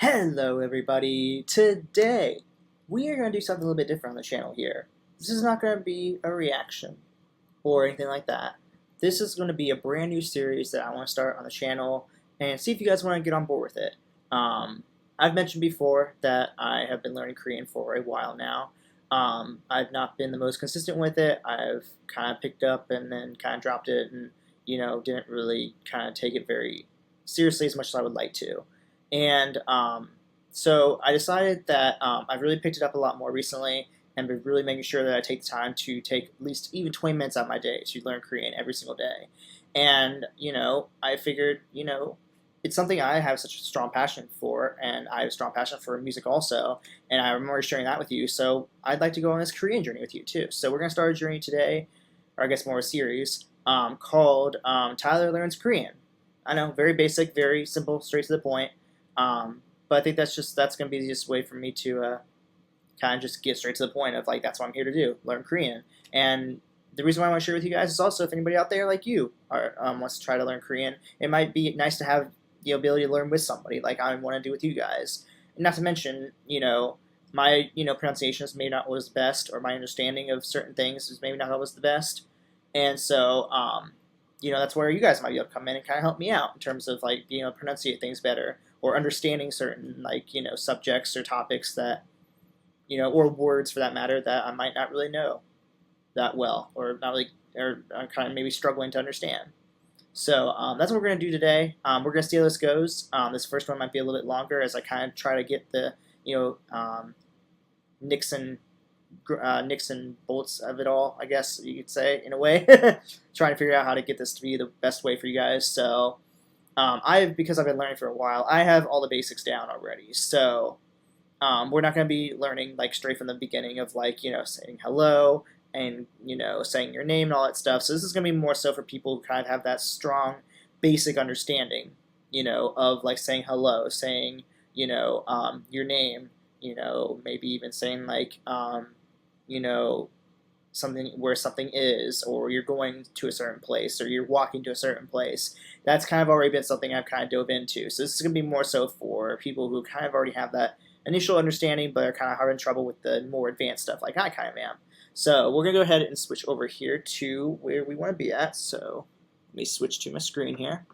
Hello everybody! Today we are going to do something a little bit different on the channel here. This is not going to be a reaction or anything like that. This is going to be a brand new series that I want to start on the channel and see if you guys want to get on board with it. I've mentioned before that I have been learning Korean for a while now. I've not been the most consistent with it. I've kind of picked up and then kind of dropped it and didn't really kind of take it very seriously as much as I would like to. And so I decided that I've really picked it up a lot more recently and been really making sure that I take the time to take at least even 20 minutes out of my day to learn Korean every single day. And, I figured, it's something I have such a strong passion for, and I have a strong passion for music also, and I remember sharing that with you, so I'd like to go on this Korean journey with you too. So we're going to start a journey today, or I guess more a series, called TYLR Learns Korean. I know, very basic, very simple, straight to the point. But I think that's going to be the easiest way for me to kind of just get straight to the point of, like, that's what I'm here to do, learn Korean. And the reason why I want to share with you guys is also if anybody out there like you wants to try to learn Korean, it might be nice to have the ability to learn with somebody like I want to do with you guys. And not to mention, my pronunciations may not always the best, or my understanding of certain things is maybe not always the best. And so, that's where you guys might be able to come in and kind of help me out in terms of, like, being able to pronunciate things better, or understanding certain, like, subjects or topics that, or words for that matter, that I might not really know that well, or not really, or I'm kind of maybe struggling to understand. So that's what we're going to do today. We're going to see how this goes. This first one might be a little bit longer as I kind of try to get the, Nixon bolts of it all, I guess you could say, in a way. Trying to figure out how to get this to be the best way for you guys. So because I've been learning for a while, I have all the basics down already. So we're not going to be learning, like, straight from the beginning of, like, saying hello and, saying your name and all that stuff. So this is going to be more so for people who kind of have that strong basic understanding, of, like, saying hello, saying, your name, maybe even saying, like, something where something is, or you're going to a certain place, or you're walking to a certain place. That's kind of already been something I've kind of dove into. So this is going to be more so for people who kind of already have that initial understanding, but are kind of having trouble with the more advanced stuff like I kind of am. So we're going to go ahead and switch over here to where we want to be at. So let me switch to my screen here.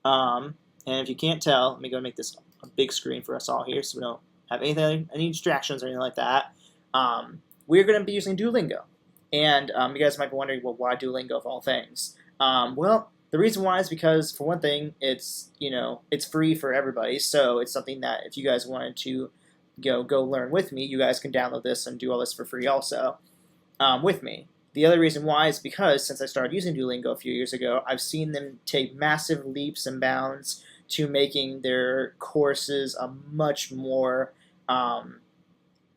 And if you can't tell, let me go make this a big screen for us all here so we don't have any distractions or anything like that. We're going to be using Duolingo. And you guys might be wondering, well, why Duolingo of all things? Well, the reason why is because, for one thing, it's free for everybody. So it's something that if you guys wanted to go learn with me, you guys can download this and do all this for free also with me. The other reason why is because since I started using Duolingo a few years ago, I've seen them take massive leaps and bounds to making their courses a much more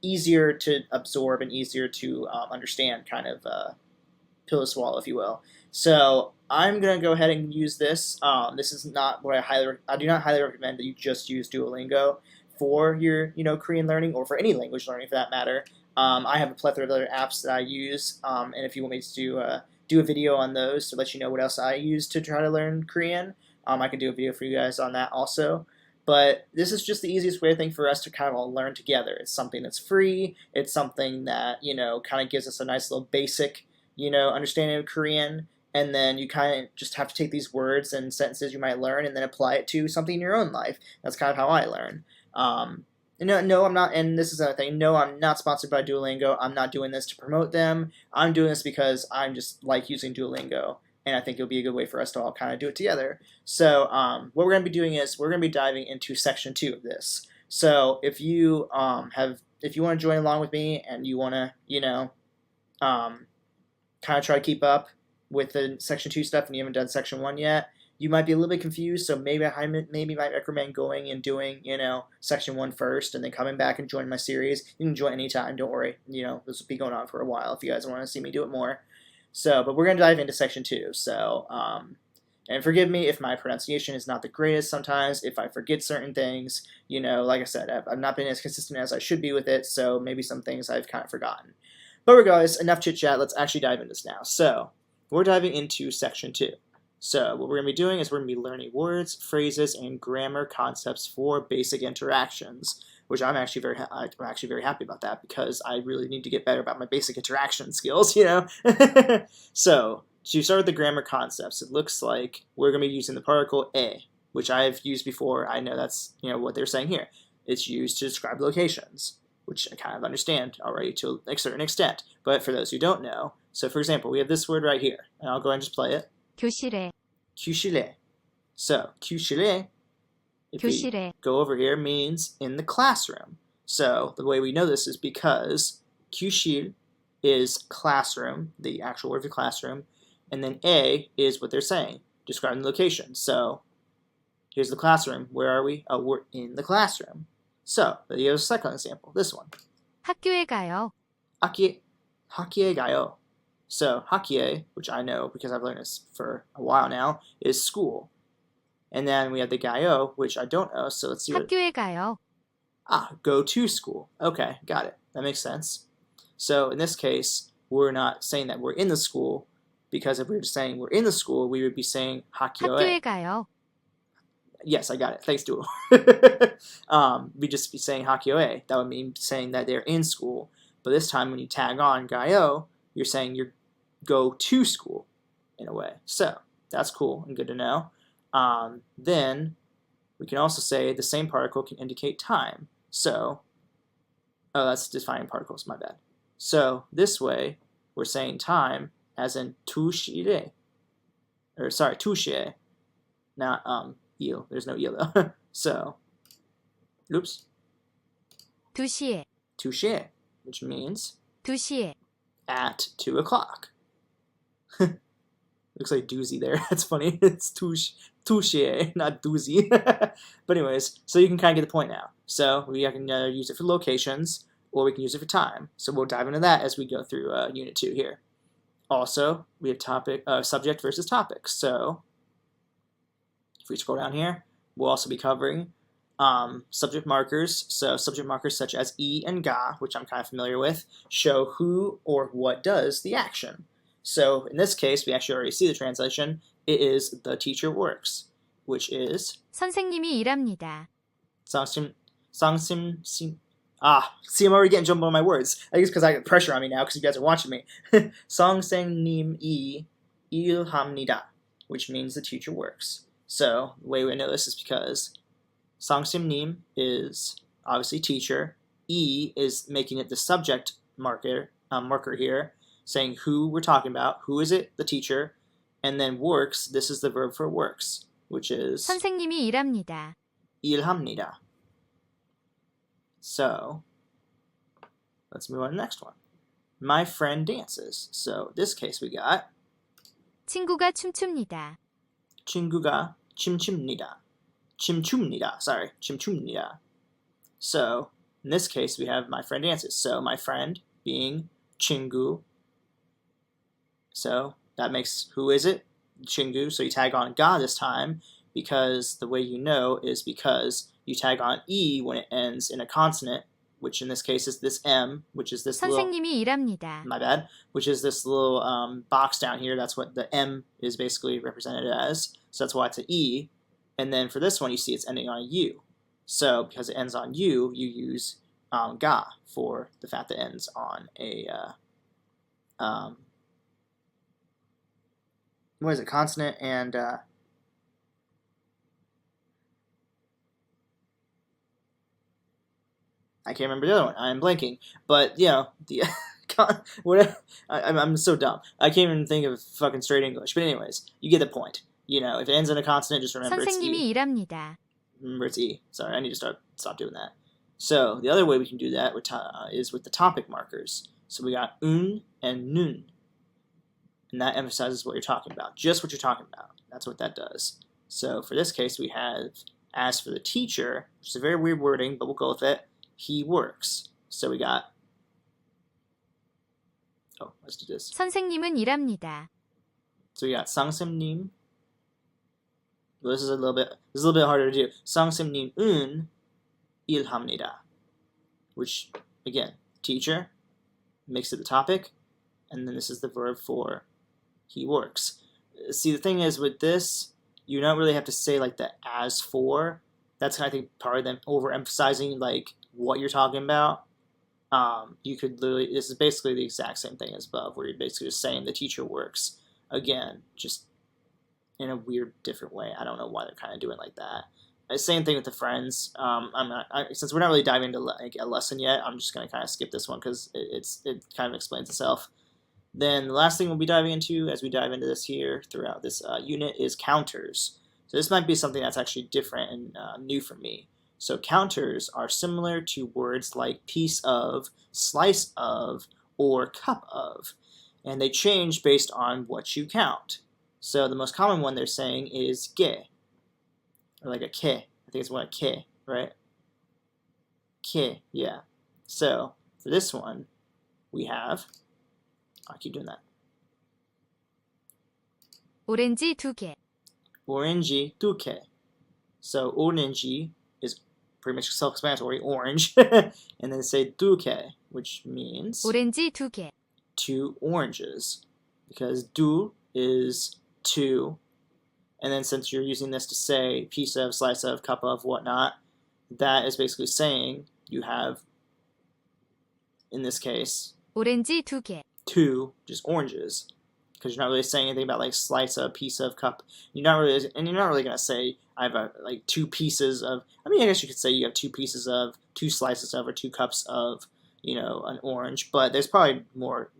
easier to absorb and easier to understand kind of pill to swallow, if you will. So I'm going to go ahead and use this. This is not what I do not highly recommend that you just use Duolingo for your Korean learning, or for any language learning for that matter. I have a plethora of other apps that I use, and if you want me to do a video on those to let you know what else I use to try to learn Korean, I can do a video for you guys on that also. But this is just the easiest way, I think, for us to kind of all learn together. It's something that's free. It's something that, kind of gives us a nice little basic, understanding of Korean. And then you kind of just have to take these words and sentences you might learn and then apply it to something in your own life. That's kind of how I learn. No, I'm not, and this is another thing, no, I'm not sponsored by Duolingo. I'm not doing this to promote them. I'm doing this because I'm just like using Duolingo. And I think it'll be a good way for us to all kind of do it together. So what we're going to be doing is we're going to be diving into section 2 of this. So if you want to join along with me and you want to, kind of try to keep up with the section 2 stuff and you haven't done section 1 yet, you might be a little bit confused. So maybe I might recommend going and doing, section 1 first and then coming back and joining my series. You can join anytime, don't worry. This will be going on for a while if you guys want to see me do it more. So, but we're going to dive into section 2. So, and forgive me if my pronunciation is not the greatest sometimes, if I forget certain things. Like I said, I've not been as consistent as I should be with it, so maybe some things I've kind of forgotten. But regardless, enough chit-chat, let's actually dive into this now. So, we're diving into section 2. So what we're going to be doing is we're going to be learning words, phrases, and grammar concepts for basic interactions, which I'm actually very happy about that because I really need to get better about my basic interaction skills, you know. So to start with the grammar concepts, it looks like we're going to be using the particle a, which I've used before. I know that's what they're saying here. It's used to describe locations, which I kind of understand already to a certain extent. But for those who don't know, so for example, we have this word right here, and I'll go ahead and just play it. 교실에. 교실에. So 교실에, if we 교실에. go over here, means in the classroom. So the way we know this is because 교실 is classroom, the actual word for classroom, and then a is what they're saying, describing the location. So here's the classroom. Where are we? Oh, we're in the classroom. So here's a second example. This one. 학교에 가요. 학교에 가요. So 학교에, which I know because I've learned this for a while now, is school. And then we have the 가요, which I don't know. So let's see what. 학교에 가요. Go to school. Okay, got it. That makes sense. So in this case, we're not saying that we're in the school, because if we were just saying we're in the school, we would be saying 학교에. 학교에 가요. Yes, I got it. Thanks, Duo. We'd just be saying 학교에. That would mean saying that they're in school. But this time, when you tag on 가요, you're saying you go to school in a way. So that's cool and good to know. Then we can also say the same particle can indicate time. So, that's defining particles, my bad. So this way, we're saying time as in 2시에. Or sorry, 2시에. Not 일. There's no 일 though. So, oops. 2시에. 2시에, which means 2시에. at 2 o'clock. Looks like doozy there. That's funny. It's touche, not doozy. But anyways, so you can kind of get the point now. So we can use it for locations, or we can use it for time. So we'll dive into that as we go through Unit 2 here. Also, we have subject versus topic. So if we scroll down here, we'll also be covering subject markers. So subject markers such as e and ga, which I'm kind of familiar with, show who or what does the action. So in this case, we actually already see the translation. It is the teacher works, which is 선생님이 일합니다. see, I'm already getting jumbled on my words. I guess because I got pressure on me now because you guys are watching me. 선생님이 일합니다, which means the teacher works. So the way we know this is because 선생님 is obviously teacher. E is making it the subject marker here, saying who we're talking about. Who is it? The teacher. And then works, this is the verb for works, which is 선생님이 일합니다. 일합니다. So let's move on to the next one. My friend dances. So in this case we got 친구가 춤춥니다. 친구가 춤춥니다. 춤춥니다. So in this case we have my friend dances. So my friend being 친구. So that makes, who is it? 친구. So you tag on ga this time, because the way you know is because you tag on e when it ends in a consonant, which in this case is this m, which is this 선생님이 일합니다. my bad, which is this little box down here. That's what the m is basically represented as. So that's why it's an e. And then for this one, you see it's ending on a u. So because it ends on u, you use ga for the fact that it ends on a what is it? Consonant and I can't remember the other one. I'm blanking. But the whatever. I'm so dumb. I can't even think of fucking straight English. But anyways, you get the point. If it ends in a consonant, just remember it's 선생님이 e. 일합니다. Remember it's e. Sorry, I need to stop doing that. So the other way we can do that is with the topic markers. So we got and nun. And that emphasizes what you're talking about. Just what you're talking about. That's what that does. So for this case, we have, as for the teacher, which is a very weird wording, but we'll go with it, he works. So we got, let's do this. 선생님은 일합니다. So we got 선생님. Well, this is a little bit harder to do. 선생님은 일합니다. Which, again, teacher, makes it the topic, and then this is the verb for he works. See, the thing is with this, you don't really have to say like the as for. That's I think part of them overemphasizing like what you're talking about. You could literally, this is basically the exact same thing as above, where you're basically just saying the teacher works. Again, just in a weird, different way. I don't know why they're kind of doing like that. Same thing with the friends. Since we're not really diving into like a lesson yet, I'm just going to kind of skip this one because it kind of explains itself. Then the last thing we'll be diving into as we dive into this here throughout this unit is counters. So this might be something that's actually different and new for me. So counters are similar to words like piece of, slice of, or cup of. And they change based on what you count. So the most common one they're saying is ge, or like a ke. I think it's one a ke, right? Ke, yeah. So for this one, we have, I'll keep doing that. 오렌지 2개. 오렌지 2개. So 오렌지 is pretty much self-explanatory, orange. And then say 2개, which means 오렌지 2개. 2 oranges. Because du is 2. And then since you're using this to say piece of, slice of, cup of, whatnot, that is basically saying you have, in this case, 오렌지 2개. 2 just oranges. Because you're not really saying anything about like slice of, piece of, cup. You're not really gonna say I have like 2 pieces of. I mean, I guess you could say you have 2 pieces of, 2 slices of, or 2 cups of, an orange. But there's probably more,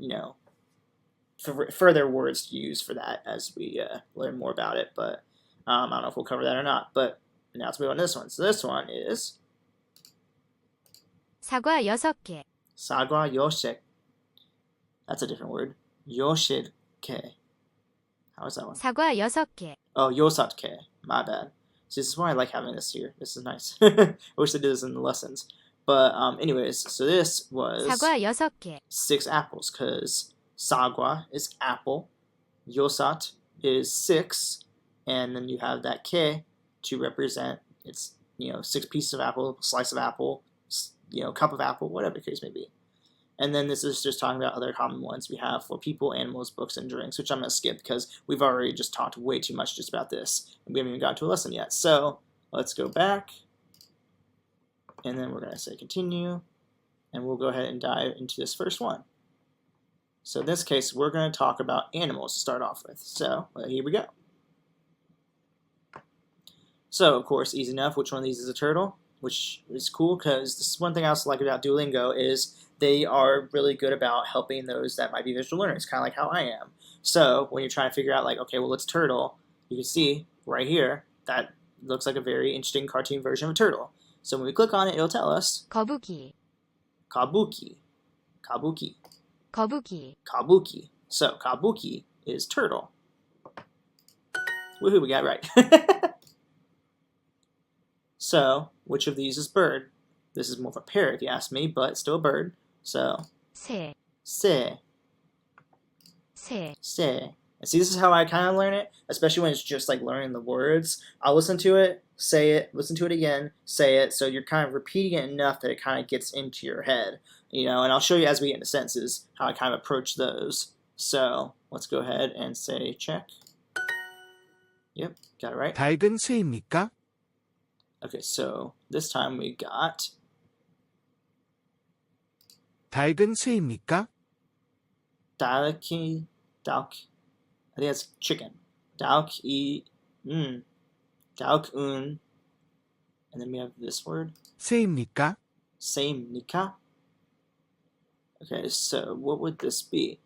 further words to use for that as we learn more about it. But I don't know if we'll cover that or not. But now let's move on to this one. So this one is 사과 6개. 사과 6개. That's a different word. 6개. How is that one? 사과 6개. Oh, 6개. My bad. See, this is why I like having this here. This is nice. I wish they did this in the lessons. But anyways, so this was 사과 6개. 6 apples, because sagwa is apple, yosat is 6, and then you have that ke to represent it's 6 pieces of apple, slice of apple, cup of apple, whatever the case may be. And then this is just talking about other common ones we have for people, animals, books, and drinks, which I'm going to skip because we've already just talked way too much just about this. And we haven't even got to a lesson yet. So let's go back. And then we're going to say continue. And we'll go ahead and dive into this first one. So in this case, we're going to talk about animals to start off with. So here we go. So, of course, easy enough. Which one of these is a turtle? Which is cool because this is one thing I also like about Duolingo is they are really good about helping those that might be visual learners, kind of like how I am. So when you're trying to figure out like, okay, well, it's turtle, you can see right here that looks like a very interesting cartoon version of a turtle. So when we click on it, it'll tell us 거북이. kabuki, kabuki, 거북이. kabuki. So kabuki is turtle. Woohoo, we got it right. So which of these is bird? This is more of a parrot if you ask me, but it's still a bird. So 새. 새. 새. Say. And see, this is how I kind of learn it, especially when it's just like learning the words. I'll listen to it, say it, listen to it again, say it, so you're kind of repeating it enough that it kind of gets into your head, and I'll show you as we get into sentences how I kind of approach those. So let's go ahead and say check. Yep, got it right. 밝은 새입니까? Okay, so this time we got 밝은 새입니까? dalki, dalk. I think that's chicken. Dalk-un. And then we have this word. 새입니까? 새입니까? Okay, so what would this be?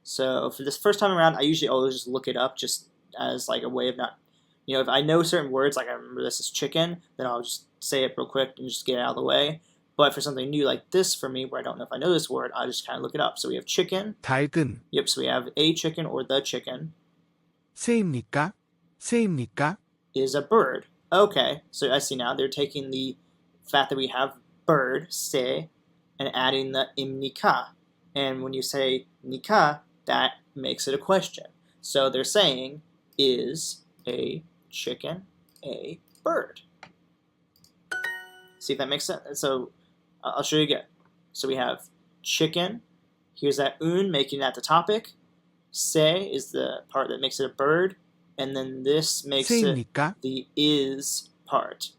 So for this first time around, I usually always just look it up just as like a way of not, if I know certain words, like I remember this is chicken, then I'll just say it real quick and just get it out of the way. But for something new like this for me, where I don't know if I know this word, I'll just kind of look it up. So we have chicken. 밝은 Yep, so we have a chicken or the chicken 새입니까? 새입니까? is a bird. Okay, so I see now they're taking the fact that we have bird, se, and adding the imnika. And when you say nika, that makes it a question. So they're saying, is a chicken a bird? See if that makes sense? So I'll show you again. So we have chicken. Here's that un, making that the topic. Se is the part that makes it a bird, and then this makes it 세입니까? the is part.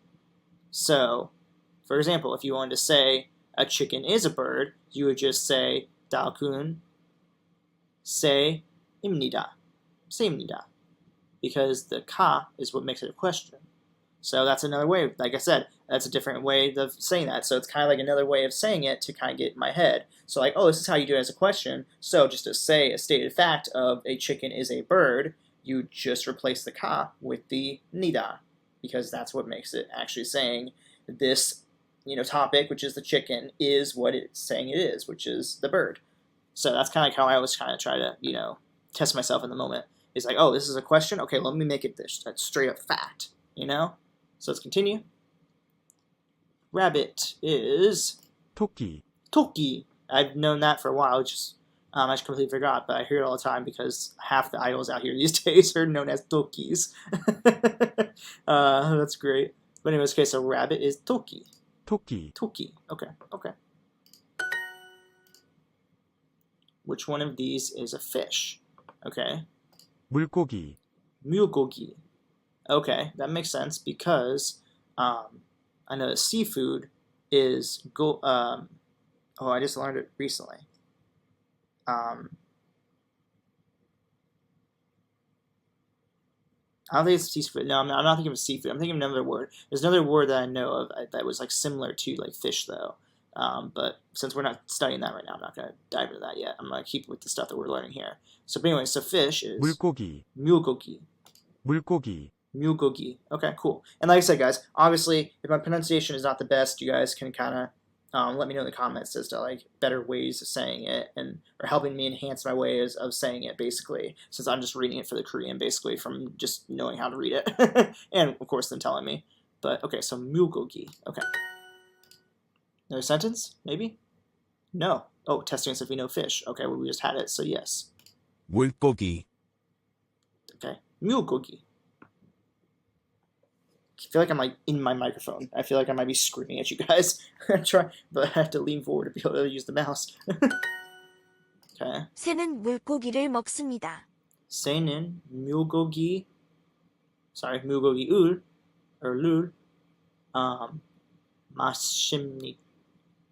So, for example, if you wanted to say a chicken is a bird, you would just say dalkun se imnida. Seimnida. Because the ka is what makes it a question. So that's another way, like I said, that's a different way of saying that. So it's kind of like another way of saying it to kind of get in my head. So like, oh, this is how you do it as a question. So just to say a stated fact of a chicken is a bird, you just replace the ka with the nida, because that's what makes it actually saying this, topic, which is the chicken, is what it's saying it is, which is the bird. So that's kind of how I always kind of try to, test myself in the moment. It's like, oh, this is a question? Okay, let me make it this straight up fact, So let's continue. Rabbit is 토끼, toki. I've known that for a while, I just completely forgot, but I hear it all the time because half the idols out here these days are known as tokis. That's great. But anyways, okay, so rabbit is toki. 토끼, Toki. Okay. Which one of these is a fish? Okay. 물고기, Mulgogi. Okay, that makes sense because I know that seafood is I just learned it recently. I don't think it's seafood. No, I'm not thinking of seafood. I'm thinking of another word. There's another word that I know of that was like similar to like fish though. But since we're not studying that right now, I'm not going to dive into that yet. I'm going to keep with the stuff that we're learning here. So anyway, so fish is 물고기, mulgogi. 물고기, Mulgogi. Okay, cool. And like I said, guys, obviously, if my pronunciation is not the best, you guys can kind of let me know in the comments as to like better ways of saying it or helping me enhance my ways of saying it, basically, since I'm just reading it for the Korean, basically, from just knowing how to read it. And, of course, them telling me. But, okay, so mulgogi. Okay. Another sentence, maybe? No. Oh, testing us if we know fish. Okay, well, we just had it, so yes. 물고기, Okay. Mulgogi. I feel like I'm like in my microphone. I feel like I might be screaming at you guys. But I have to lean forward to be able to use the mouse. Okay. 새는 물고기를 먹습니다. 새는 물고기 울 or lul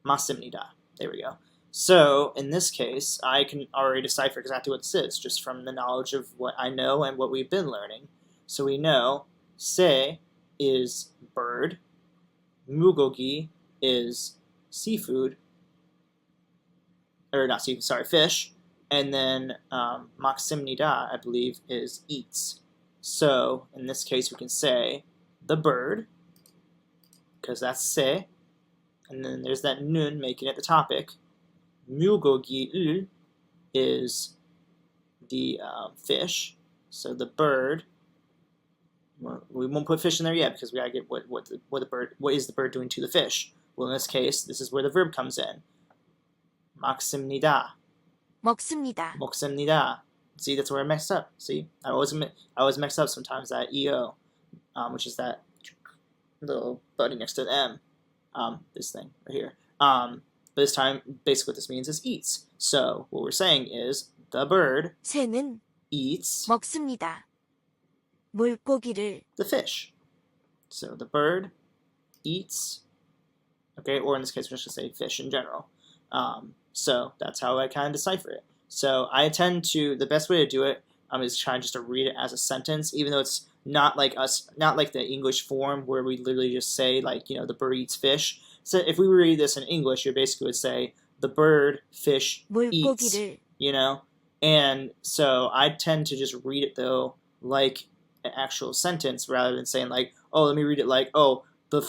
맞습니다. There we go. So in this case, I can already decipher exactly what this is just from the knowledge of what I know and what we've been learning. So we know 새 is bird, mulgogi is seafood, or not seafood, sorry, fish, and then 먹습니다, I believe, is eats. So in this case, we can say the bird, because that's 새, and then there's that nun making it the topic. 물고기 을 is the fish, so the bird. We won't put fish in there yet because we gotta get what is the bird doing to the fish. Well, in this case, this is where the verb comes in. 먹습니다. 먹습니다. See, that's where I messed up. See, I always mess up sometimes that EO, which is that little buddy next to the M. This thing right here. But this time, basically what this means is eats. So what we're saying is the bird 새는 eats 먹습니다. 물고기를 the fish. So the bird eats, okay, or in this case, we're just going to say fish in general. So that's how I kind of decipher it. So I tend to, the best way to do it is trying just to read it as a sentence, even though it's not like the English form where we literally just say like, the bird eats fish. So if we read this in English, you basically would say the bird, fish, eats, 물고기를 And so I tend to just read it though like an actual sentence rather than saying like, oh, let me read it like, oh, the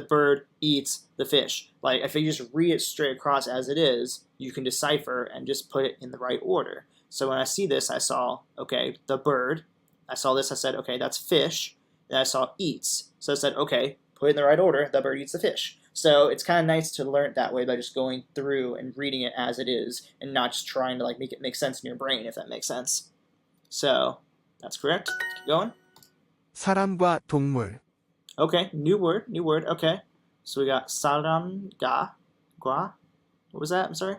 bird eats the fish. Like if you just read it straight across as it is, you can decipher and just put it in the right order. So when I see this, I saw, okay, the bird. I saw this, I said, okay, that's fish. Then I saw eats. So I said, okay, put it in the right order, the bird eats the fish. So it's kind of nice to learn it that way by just going through and reading it as it is and not just trying to like make it make sense in your brain, if that makes sense. So that's correct. Keep going. 사람과 동물, Okay, new word. Okay. So we got 사람과 과. What was that? I'm sorry.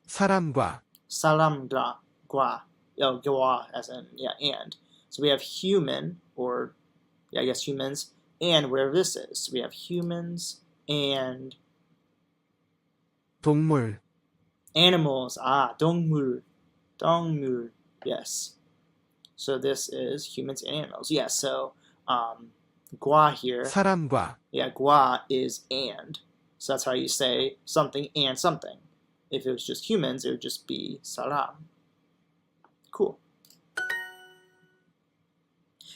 사람과, 사람과 과. gwa as in and. So we have human, or I guess humans, and whatever this is. So we have humans and 동물, animals. 동물, 동물. Yes. So this is humans and animals. Yeah. So gwa here. 사람과, Yeah, gua is and. So that's how you say something and something. If it was just humans, it would just be saram. Cool.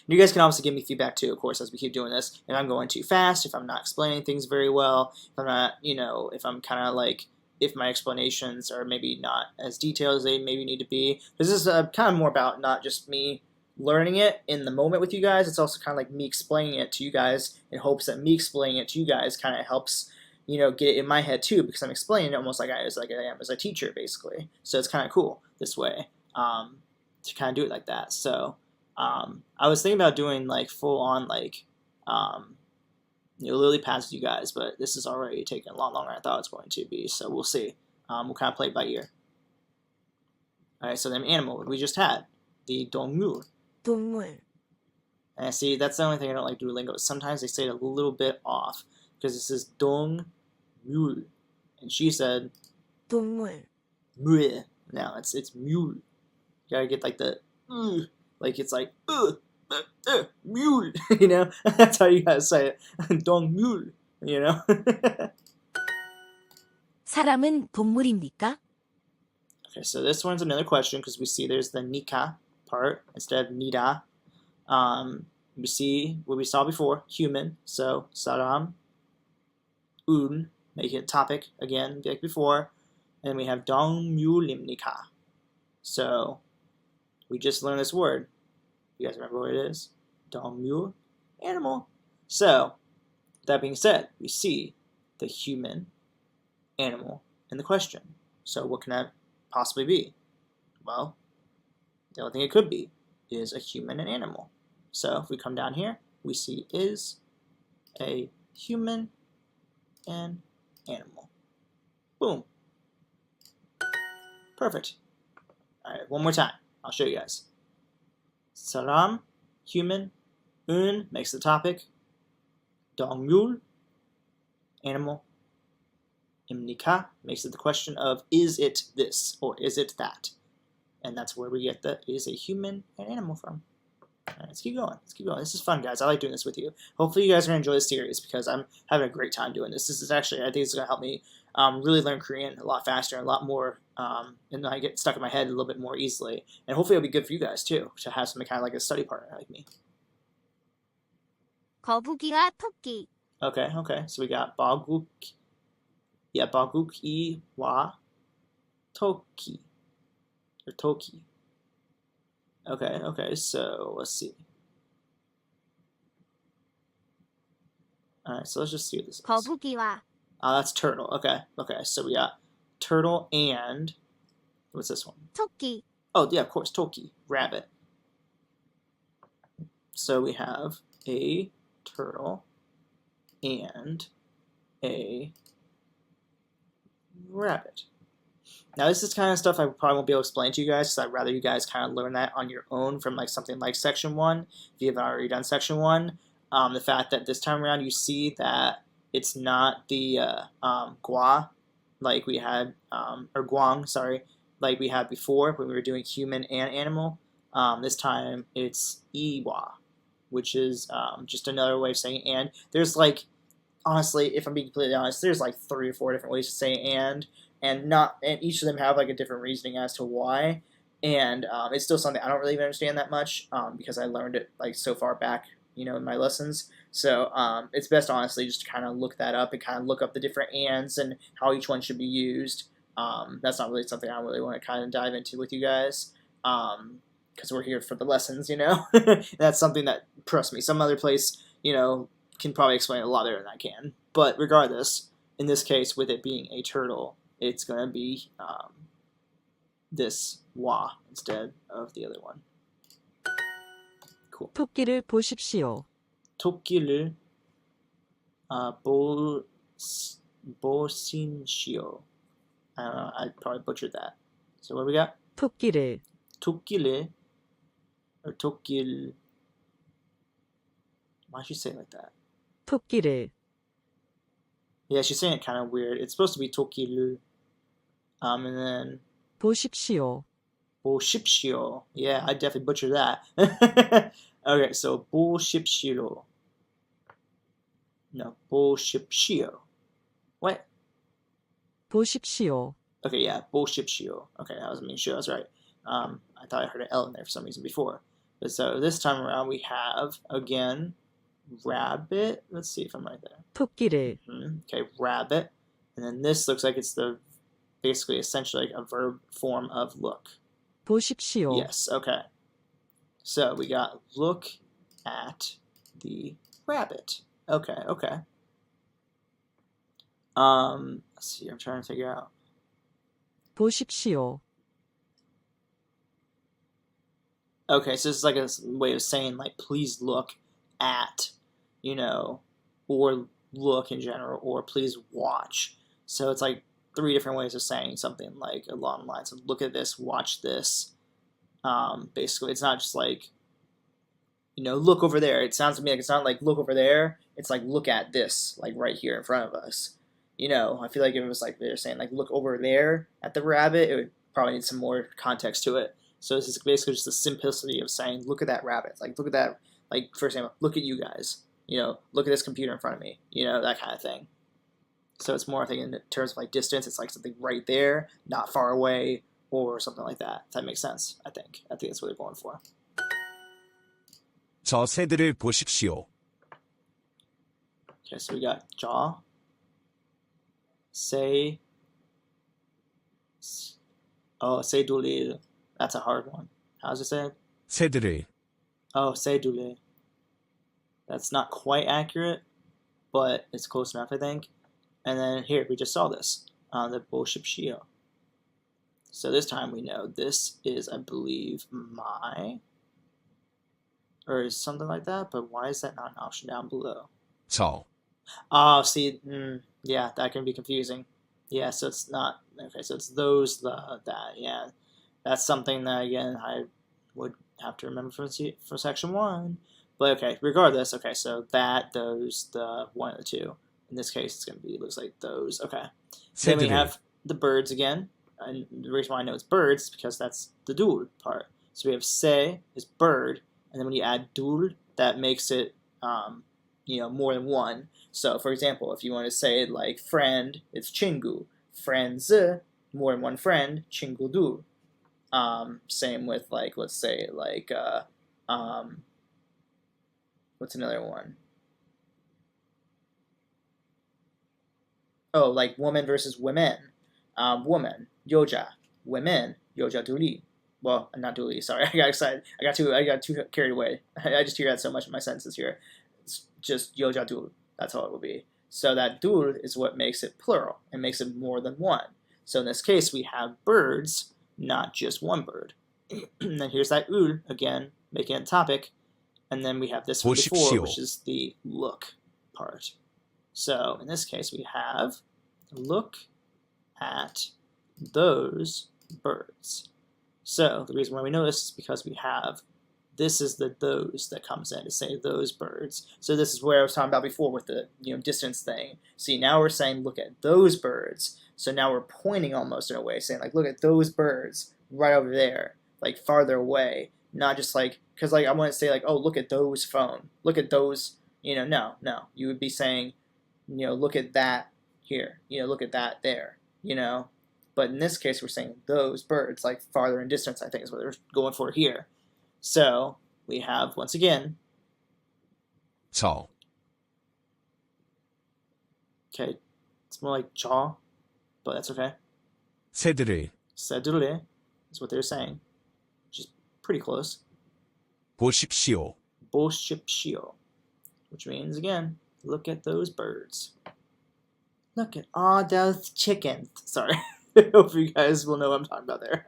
You guys can obviously give me feedback too, of course, as we keep doing this. If I'm going too fast, if I'm not explaining things very well, if I'm not, if I'm kind of like, if my explanations are maybe not as detailed as they maybe need to be. This is kind of more about not just me learning it in the moment with you guys. It's also kind of like me explaining it to you guys in hopes that me explaining it to you guys kind of helps, get it in my head too, because I'm explaining it almost like I am as a teacher, basically. So it's kind of cool this way to kind of do it like that. So I was thinking about doing like full on like lily pads with you guys, but this is already taking a lot longer than I thought it was going to be. So we'll see. We'll kind of play it by ear. All right. So then animal we just had the 동물. 동물, And see, that's the only thing I don't like Duolingo. Sometimes they say it a little bit off because it says 동물, and she said 동물, 물. Now it's mule. You gotta get like the like it's like mule. That's how you gotta say it. 동물. 사람은 동물입니까? Okay, so this one's another question because we see there's the nika part instead of nida. We see what we saw before, human. So saram, make it topic again, like before. And we have 동물입니까. So we just learned this word. You guys remember what it is? 동물, animal. So that being said, we see the human, animal in the question. So what can that possibly be? Well, the only thing it could be is a human and animal. So if we come down here, we see is a human and animal. Boom. Perfect. All right, one more time. I'll show you guys. 사람, human, makes the topic. 동물, animal. 입니까 makes it the question of is it this or is it that? And that's where we get the is a human and animal from. All right, let's keep going. This is fun, guys. I like doing this with you. Hopefully you guys are going to enjoy this series because I'm having a great time doing this. This is actually, I think it's going to help me really learn Korean a lot faster and a lot more, and I get stuck in my head a little bit more easily. And hopefully it'll be good for you guys too, to have something kind of like a study partner like me. 거북이와 토끼, Okay. So we got 거북이와 토끼. Or toki. Okay, so let's see. Alright, so let's just see what this is. 거북이와 That's turtle. Okay, so we got turtle and what's this one? 토끼, Oh, yeah, of course, toki, rabbit. So we have a turtle and a rabbit. Now this is kind of stuff I probably won't be able to explain to you guys because I'd rather you guys kind of learn that on your own from like something like section 1 if you haven't already done section 1. The fact that this time around you see that it's not the gua like we had, or guang, sorry, like we had before when we were doing human and animal. This time it's iwa, which is just another way of saying and. There's like, honestly, if I'm being completely honest, there's like 3 or 4 different ways to say and each of them have like a different reasoning as to why, and it's still something I don't really even understand that much because I learned it like so far back, in my lessons. So it's best honestly just to kind of look that up and kind of look up the different ands and how each one should be used. That's not really something I really want to kind of dive into with you guys because we're here for the lessons, That's something that, trust me, some other place, can probably explain it a lot better than I can. But regardless, in this case, with it being a turtle, it's going to be this wa instead of the other one. Cool. 토끼를 보십시오. 토끼를 보십시오. I don't know, I probably butchered that. So what do we got? 토끼를 토끼를 or 토끼를. Why should she say it like that? 토끼를. Yeah, she's saying it kind of weird. It's supposed to be 토끼를. And then 보십시오. 보십시오. Yeah, I definitely butchered that. Okay, so 보십시오. No, 보십시오. What? 보십시오. Okay, yeah, 보십시오. Okay, I was making sure I was right. I thought I heard an L in there for some reason before. But so this time around we have, again, rabbit. Let's see if I'm right there. 토끼를. Okay, rabbit. And then this looks like it's the basically essentially like a verb form of look. 보십시오. Yes, okay. So we got look at the rabbit. Okay, okay. Let's see, I'm trying to figure out. 보십시오. Okay, so this is like a way of saying like please look at, or look in general, or please watch. So it's like 3 different ways of saying something like along the lines of look at this, watch this. Basically, it's not just like, look over there. It sounds to me like it's not like look over there. It's like look at this, like right here in front of us. I feel like if it was like they're saying like look over there at the rabbit, it would probably need some more context to it. So this is basically just the simplicity of saying look at that rabbit. Like look at that, like for example, look at you guys. Look at this computer in front of me. That kind of thing. So it's more, I think, in terms of like distance, it's like something right there, not far away, or something like that. If that makes sense, I think that's what they're going for. 저 새들을 보십시오. Okay, so we got jaw, say, say 둘이. That's a hard one. How's it said? 새들을. Oh, say 둘이. That's not quite accurate, but it's close enough, I think. And then here, we just saw this on the 보십시오. So this time we know this is, I believe, my, or something like that, but why is that not an option down below? 저. Oh, see, yeah, that can be confusing. Yeah, so it's not, okay, so it's those, that, yeah. That's something that, again, I would have to remember from section 1. But okay, regardless, okay, so that, those, the one of the two. In this case, it's going to be, looks like those. Okay. Then we have the birds again. And the reason why I know it's birds is because that's the 둘 part. So we have se is bird, and then when you add 둘, that makes it, more than one. So, for example, if you want to say it like friend, it's 친구. Friends, more than one friend, 친구들. Same with like, let's say like, what's another one? Oh, like woman versus women. Woman, 여자. Women, 여자 둘이. Well, not 둘이. Sorry, I got excited. I got too carried away. I just hear that so much in my sentences here. It's just 여자 둘. That's all it will be. So that 둘 is what makes it plural. It makes it more than one. So in this case, we have birds, not just one bird. And then here's that ul again, making it a topic. And then we have this one before, which is the look part. So in this case, we have look at those birds. So the reason why we know this is because we have, this is the those that comes in to say those birds. So this is where I was talking about before with the distance thing. See, now we're saying look at those birds. So now we're pointing almost in a way, saying like look at those birds right over there, like farther away. Not just like, because like I wouldn't say like, oh, look at those phone. Look at those, no. You would be saying, look at that here. Look at that there. But in this case, we're saying those birds, like farther in distance, I think is what they're going for here. So we have, once again, 저. Okay, it's more like jaw, but that's okay. 새들을. 새들을 is what they're saying, which is pretty close. 보십시오. 보십시오, which means, again, look at those birds. Look at all those chickens. Sorry. I hope you guys will know what I'm talking about there.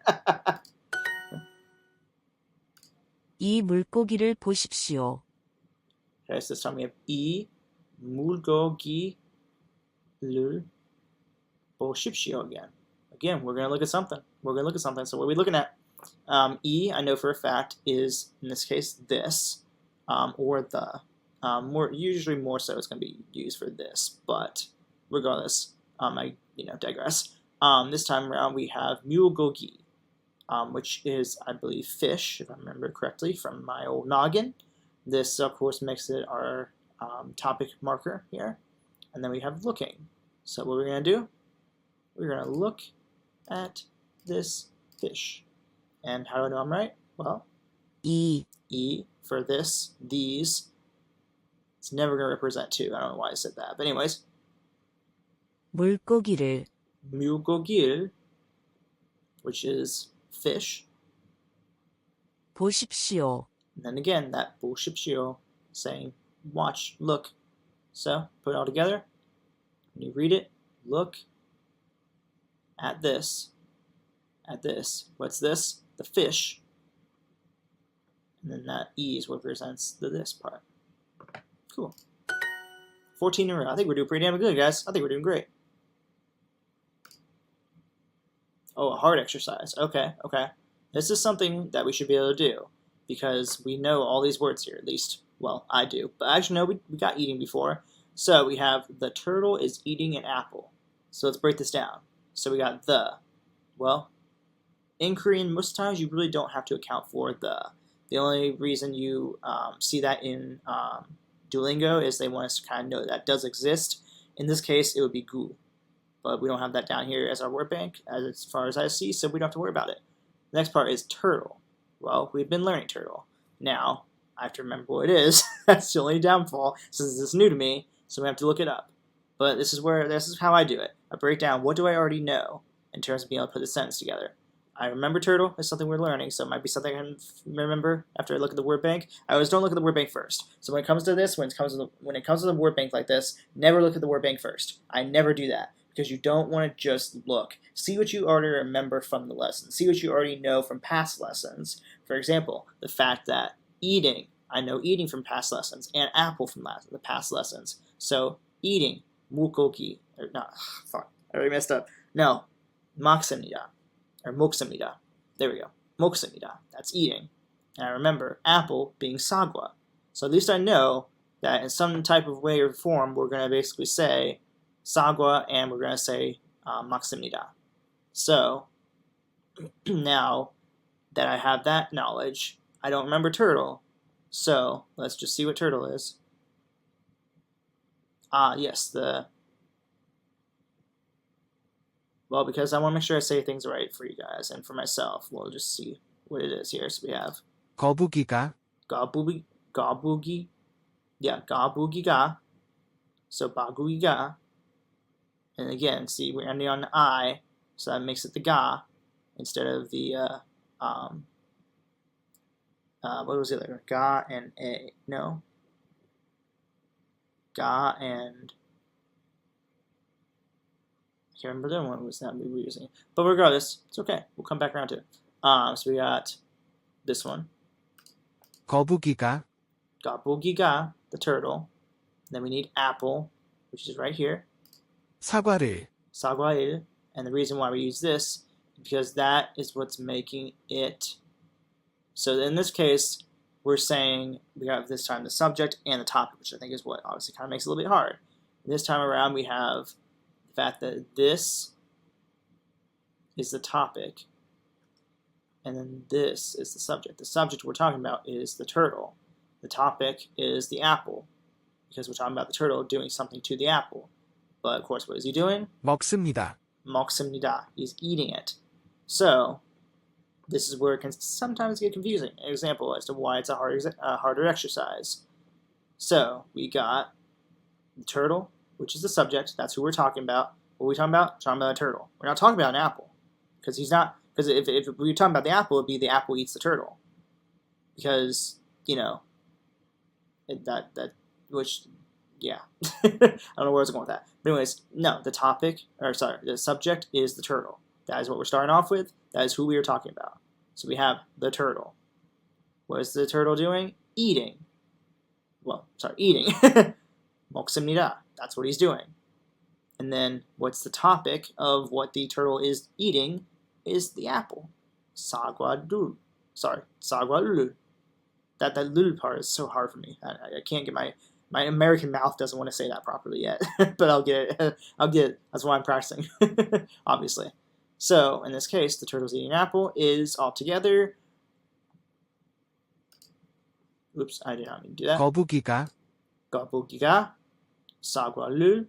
이 물고기를 보십시오. Okay, so this time we have 이 물고기를 보십시오 again. Again, we're going to look at something. So what are we looking at? E, I know for a fact, is, in this case, this, or the. Usually more so it's going to be used for this, but regardless, I digress. This time around we have mulgogi, which is, I believe, fish, if I remember correctly from my old noggin. This, of course, makes it our topic marker here. And then we have looking. So what we're going to do, we're going to look at this fish. And how do I know I'm right? Well, 이, E for this, these. It's never going to represent two. I don't know why I said that. But anyways, 물고기를, mulgogil, which is fish. 보십시오. And then again, that 보십시오, saying watch, look. So put it all together. When you read it, look at this. At this. What's this? The fish. And then that E is what represents the this part. Cool. 14 in a row. I think we're doing pretty damn good, guys. I think we're doing great. Oh, a hard exercise. Okay. This is something that we should be able to do because we know all these words here, at least. Well, I do. But actually, no, we got eating before. So we have the turtle is eating an apple. So let's break this down. So we got the. Well, in Korean, most times you really don't have to account for the. The only reason you see that in Duolingo is they want us to kind of know that does exist. In this case, it would be gu. But we don't have that down here as our word bank, as far as I see, so we don't have to worry about it. The next part is turtle. Well, we've been learning turtle. Now, I have to remember what it is. That's the only downfall, since this is new to me, so we have to look it up. But this is how I do it. I break down what do I already know in terms of being able to put the sentence together. I remember turtle is something we're learning, so it might be something I can remember after I look at the word bank. I always don't look at the word bank first. So when it comes to this, when it comes to the word bank like this, never look at the word bank first. I never do that because you don't want to just look. See what you already remember from the lesson. See what you already know from past lessons. For example, the fact that eating, I know eating from past lessons, and apple from the past lessons. So eating, mulgogi, or not, fuck, I already messed up. No, 먹습니다. Or 먹습니다. There we go. 먹습니다. That's eating. And I remember apple being sagwa. So at least I know that in some type of way or form, we're going to basically say sagwa and we're going to say 먹습니다. So now that I have that knowledge, I don't remember turtle. So let's just see what turtle is. Yes, well, because I want to make sure I say things right for you guys and for myself. We'll just see what it is here. So we have 거북이가, 가부기. Yeah, 가부기가. So 바구이가. And again, see, we're ending on the I, so that makes it the ga instead of the, what was the other? Ga and a. No. Ga and... I can't remember the other one was that we were using. But regardless, it's okay. We'll come back around to it. So we got this one. 거북이가, 가부기가, the turtle. Then we need apple, which is right here. 사과를, 사과일. And the reason why we use this is because that is what's making it. So in this case, we're saying we have this time the subject and the topic, which I think is what obviously kind of makes it a little bit hard. This time around, we have the fact that this is the topic, and then this is the subject. The subject we're talking about is the turtle. The topic is the apple, because we're talking about the turtle doing something to the apple. But of course, what is he doing? 먹습니다. 먹습니다. He's eating it. So this is where it can sometimes get confusing. An example as to why it's a harder exercise. So we got the turtle, which is the subject. That's who we're talking about. What are we talking about? We're talking about a turtle. We're not talking about an apple, because he's not. Because if we were talking about the apple, it'd be the apple eats the turtle. Because which, yeah, I don't know where I was going with that. But anyways, no, the subject is the turtle. That is what we're starting off with. That is who we are talking about. So we have the turtle. What is the turtle doing? Eating. Eating. 먹습니다. That's what he's doing. And then what's the topic of what the turtle is eating is the apple. 사과를. Sorry, 사과를. That lul part is so hard for me. I can't get my American mouth doesn't want to say that properly yet, but I'll get it. I'll get it. That's why I'm practicing, obviously. So in this case, the turtle's eating an apple is all together. Oops, I did not mean to do that. 거북이가 거북이가 사과를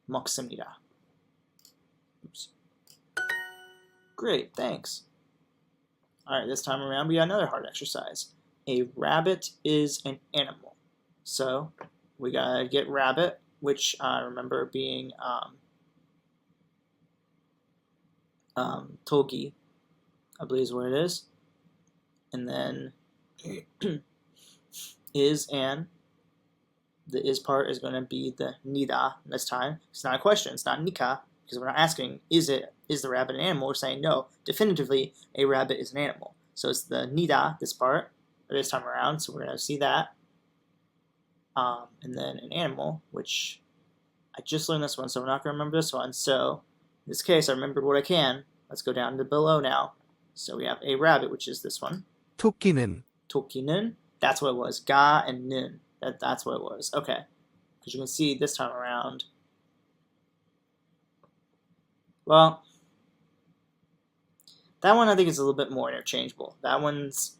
먹습니다. Oops. Great, thanks. All right, this time around we got another hard exercise. A rabbit is an animal. So we gotta get rabbit, which I remember being togi, I believe is what it is. And then is and the is part is going to be the nida this time. It's not a question. It's not nika because we're not asking is the rabbit an animal. We're saying no, definitively a rabbit is an animal. So it's the nida this part this time around. So we're going to see that. And then an animal, which I just learned this one, so we're not going to remember this one. So in this case, I remembered what I can. Let's go down to below now. So we have a rabbit, which is this one. 토끼는 토끼는, that's what it was. Ga and 는. That's what it was. Okay. Because you can see this time around. Well, that one I think is a little bit more interchangeable. That one's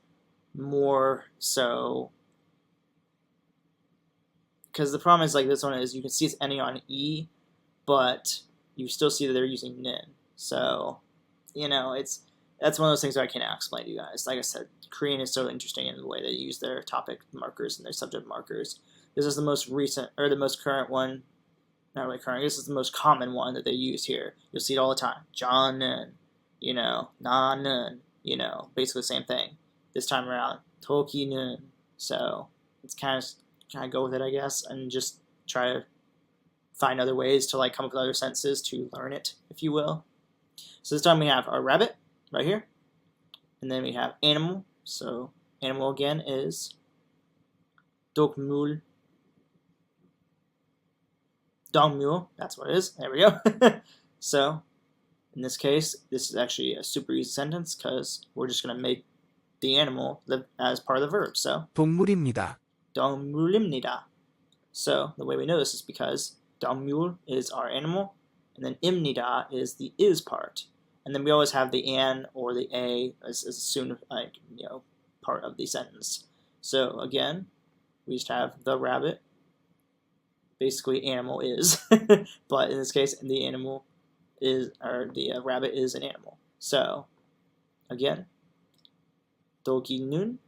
more so. Because the problem is, like, this one is you can see it's ending on E, but you still see that they're using nin. So, you know, that's one of those things that I cannot explain to you guys. Like I said, Korean is so interesting in the way they use their topic markers and their subject markers. This is the most recent, or the most current one. Not really current. This is the most common one that they use here. You'll see it all the time. John, you know, na, you know, basically the same thing. This time around, toki, so it's kind of go with it, I guess, and just try to find other ways to like come up with other sentences to learn it, if you will. So this time we have our rabbit right here, and then we have animal. So animal again is 동물. 동물, that's what it is. There we go. So in this case, this is actually a super easy sentence because we're just going to make the animal live as part of the verb. So 동물입니다. 동물입니다. So the way we know this is because 동물 is our animal, and then 입니다 is the is part, and then we always have the an or the a as soon like part of the sentence. So again, we just have the rabbit. Basically, animal is, but in this case, the animal is, or the rabbit is an animal. So again, 독이는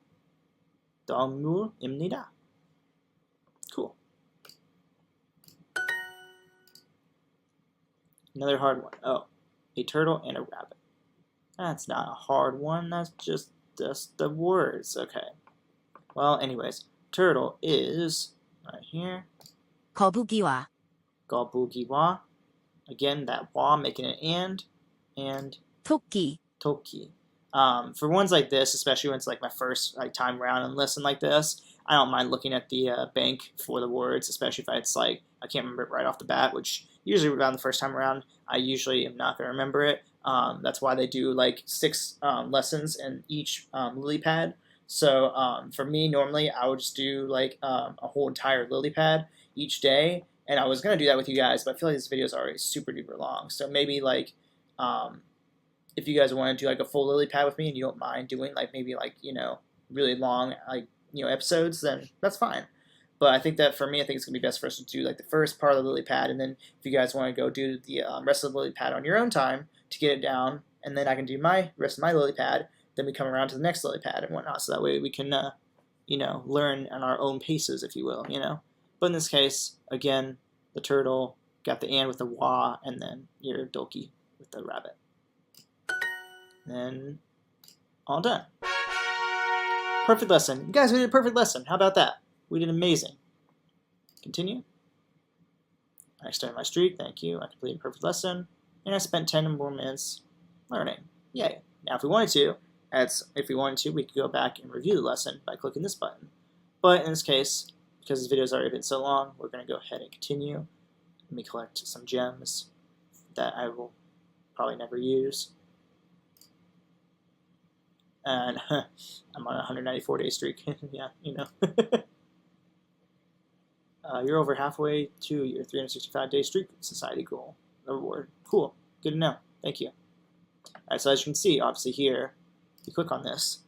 동물입니다. Cool. Another hard one. Oh, a turtle and a rabbit. That's not a hard one. That's just the words. Okay. Well, anyways, turtle is right here. 거북이와 거북이와. Again, that wa making an and 토끼 toki. For ones like this, especially when it's like my first time around and listen like this, I don't mind looking at the bank for the words, especially if it's like I can't remember it right off the bat, which usually around the first time around, I usually am not going to remember it. That's why they do like 6 lessons in each lily pad. So for me, normally I would just do like a whole entire lily pad each day, and I was going to do that with you guys, but I feel like this video is already super duper long. So maybe like if you guys want to do like a full lily pad with me and you don't mind doing like maybe like really long like episodes, then that's fine. But I think that for me, I think it's gonna be best for us to do like the first part of the lily pad, and then if you guys want to go do the rest of the lily pad on your own time to get it down, and then I can do my rest of my lily pad, then we come around to the next lily pad and whatnot, so that way we can learn on our own paces, if you will, But in this case, again, the turtle got the and with the wa, and then your doki with the rabbit. Then all done. Perfect lesson. You guys, we did a perfect lesson. How about that? We did amazing. Continue. I extended my streak. Thank you. I completed a perfect lesson. And I spent 10 more minutes learning. Yay. Now, if we wanted to, we could go back and review the lesson by clicking this button. But in this case, because this video has already been so long, we're going to go ahead and continue. Let me collect some gems that I will probably never use. and I'm on a 194-day streak. Yeah, you know. You're over halfway to your 365-day streak society goal reward. Cool. Good to know. Thank you. All right, so as you can see, obviously here, if you click on this,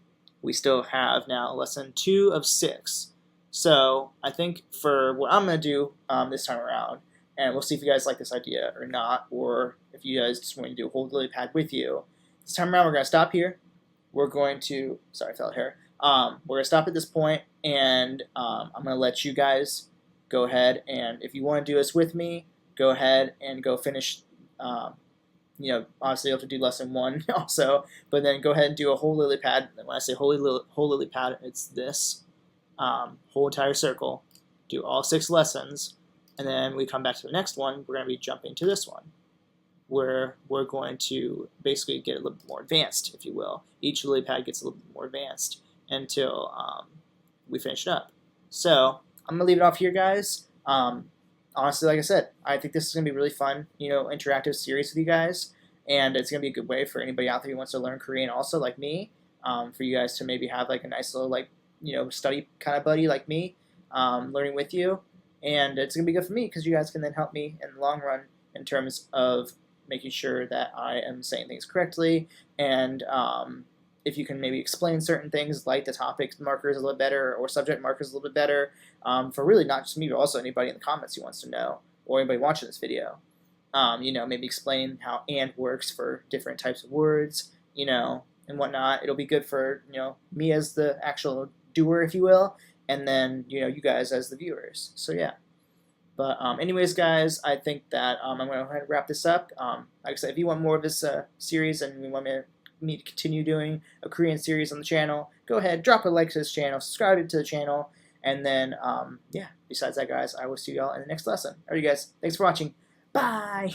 we still have now lesson 2 of 6. So I think for what I'm going to do this time around, and we'll see if you guys like this idea or not, or if you guys just want to do a whole lily pad with you. This time around, we're going to stop here. We're going to, sorry, I fell here. We're going to stop at this point, and I'm going to let you guys go ahead, and if you want to do this with me, go ahead and go finish. You know, obviously you have to do lesson 1 also, but then go ahead and do a whole lily pad. And when I say whole lily pad, it's this whole entire circle. Do all 6 lessons, and then we come back to the next one. We're going to be jumping to this one, where we're going to basically get a little bit more advanced, if you will. Each lily pad gets a little bit more advanced until we finish it up. So I'm gonna leave it off here, guys. Honestly, like I said, I think this is gonna be really fun, you know, interactive series with you guys, and it's gonna be a good way for anybody out there who wants to learn Korean, also like me, for you guys to maybe have like a nice little like, you know, study kind of buddy like me, learning with you, and it's gonna be good for me because you guys can then help me in the long run in terms of making sure that I am saying things correctly, and if you can maybe explain certain things like the topic markers a little better or subject markers a little bit better, for really not just me but also anybody in the comments who wants to know, or anybody watching this video. You know, maybe explain how and works for different types of words, you know, and whatnot. It'll be good for, you know, me as the actual doer, if you will, and then, you know, you guys as the viewers. So yeah. But anyways, guys, I think that I'm going to go ahead and wrap this up. Like I said, if you want more of this series and you want me to continue doing a Korean series on the channel, go ahead, drop a like to this channel, subscribe to the channel, and then, yeah, besides that, guys, I will see y'all in the next lesson. Alright, guys, thanks for watching. Bye!